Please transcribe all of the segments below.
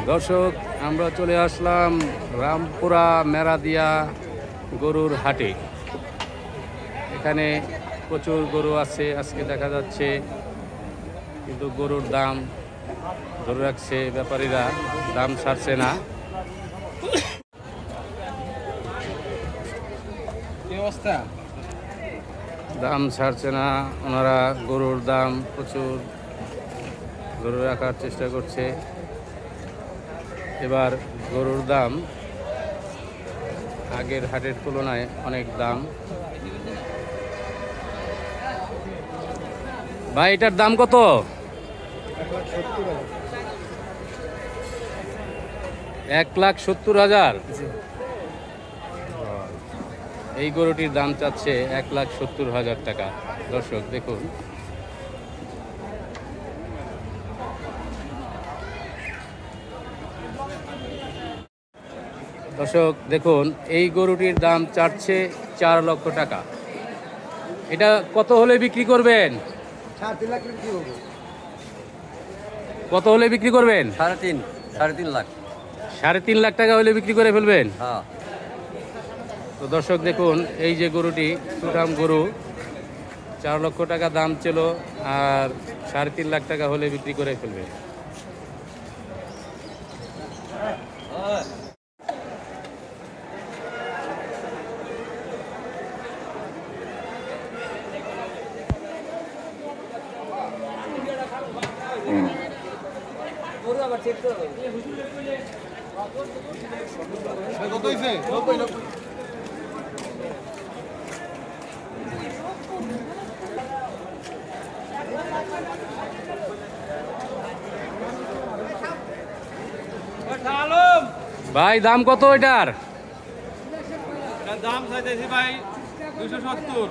দর্শক, আমরা চলে আসলাম রামপুরা মেরাদিয়া গরুর হাটে। এখানে প্রচুর গরু আছে আজকে দেখা যাচ্ছে, কিন্তু গরুর দাম ধরে রাখছে ব্যাপারীরা, দাম ছাড়ছে না। দাম ছাড়ছে না, ওনারা গরুর দাম প্রচুর গরু রাখার চেষ্টা করছে। এবার গরুর দাম আগের হাটের তুলনায় অনেক দাম। ভাই, এটার দাম কত? 1,70,000। এই গরুটির দাম চাচ্ছে 1,70,000 টাকা। দর্শক দেখুন, এই গরুটির দাম চাচ্ছে 4 লক্ষ টাকা। এটা কত হলে বিক্রি করবেন? কত হলে বিক্রি করবেন? 3.5 লাখ। 3.5 লাখ টাকা হলে বিক্রি করে ফেলবেন? হ্যাঁ। তো দর্শক দেখুন, এই যে গরুটি, সুঠাম গরু, 4 লক্ষ টাকা দাম ছিল, আর 3.5 লাখ টাকা হলে বিক্রি করে ফেলবে। ভাই, দাম কত এটার? দাম চাইতেছি ভাই 270।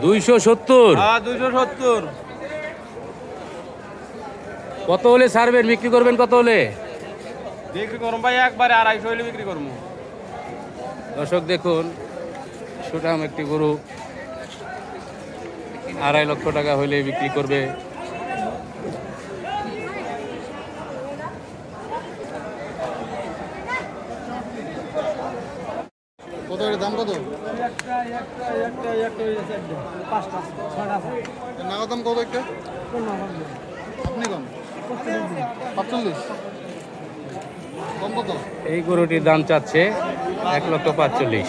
270? হ্যাঁ, 270। কত হলে ছাড়বেন, বিক্রি করবেন কত হলে? বিক্রি করুন ভাই একবারে 250 হলে বিক্রি করবো। দর্শক দেখুন, সুঠাম একটি গরু 2.5 লক্ষ টাকা হলে বিক্রি করবে। কত এর দাম কত? নাগা দাম কত একটা? আপনি কম 45। কম কত? এই গরুটির দাম চাচ্ছে 1,45,000।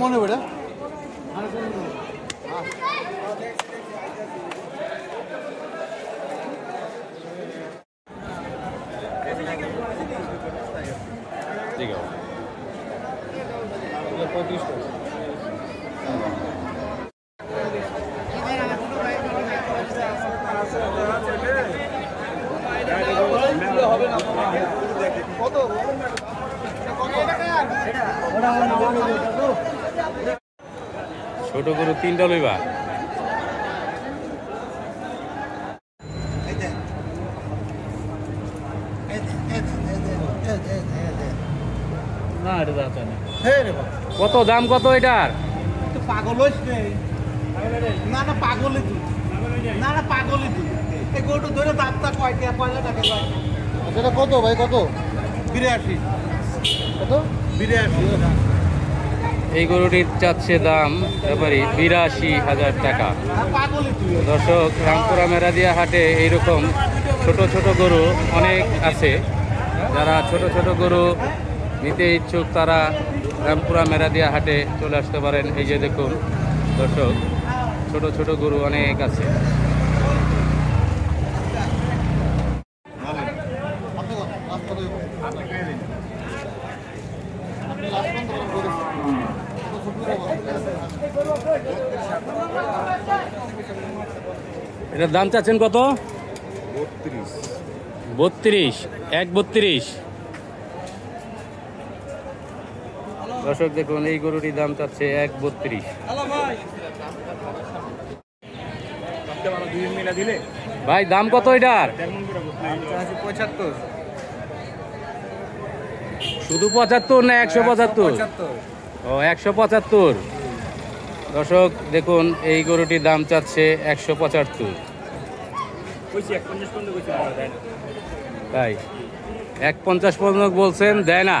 মনে বেড়া ঠিক আছে। ছোট গরু 3টা লইবা? কত দাম কত এটার? পাগল হইছে না? না পাগলই তুই, না পাগলই তুই। এই গরুটা ধরে দাঁতটা কয়টা টাকা কয়? সেটা কত ভাই? কত? 82। কত? 82। এই গরুটির চাচ্ছে দাম ব্যাপারী 82,000 টাকা। পাগলই তুই। দর্শক, রামপুরা মেরাদিয়া হাটে এইরকম ছোট ছোট গরু অনেক আছে। যারা ছোট ছোট গরু নিতে ইচ্ছুক তারা রামপুরা মেরাদিয়া হাটে চলে আসতে পারেন। এই যে দেখুন দর্শক, ছোট ছোট গরু অনেক আছে। এটার দাম চাচ্ছেন কত? 32। 1,32। দর্শক দেখুন, এই গরুটির দাম চাচ্ছে 1,32। ভাই, দাম কত এটার? 75। শুধু 75 না 175? ও, 175। দর্শক দেখুন, এই গরুটির দাম চাচ্ছে 175। তাই 1.50 পর্যন্ত বলছেন, দেয় না।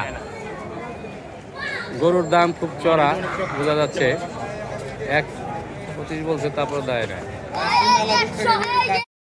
গরুর দাম খুব চড়া বোঝা যাচ্ছে। 1.25 বলছে, তারপর দেয় না।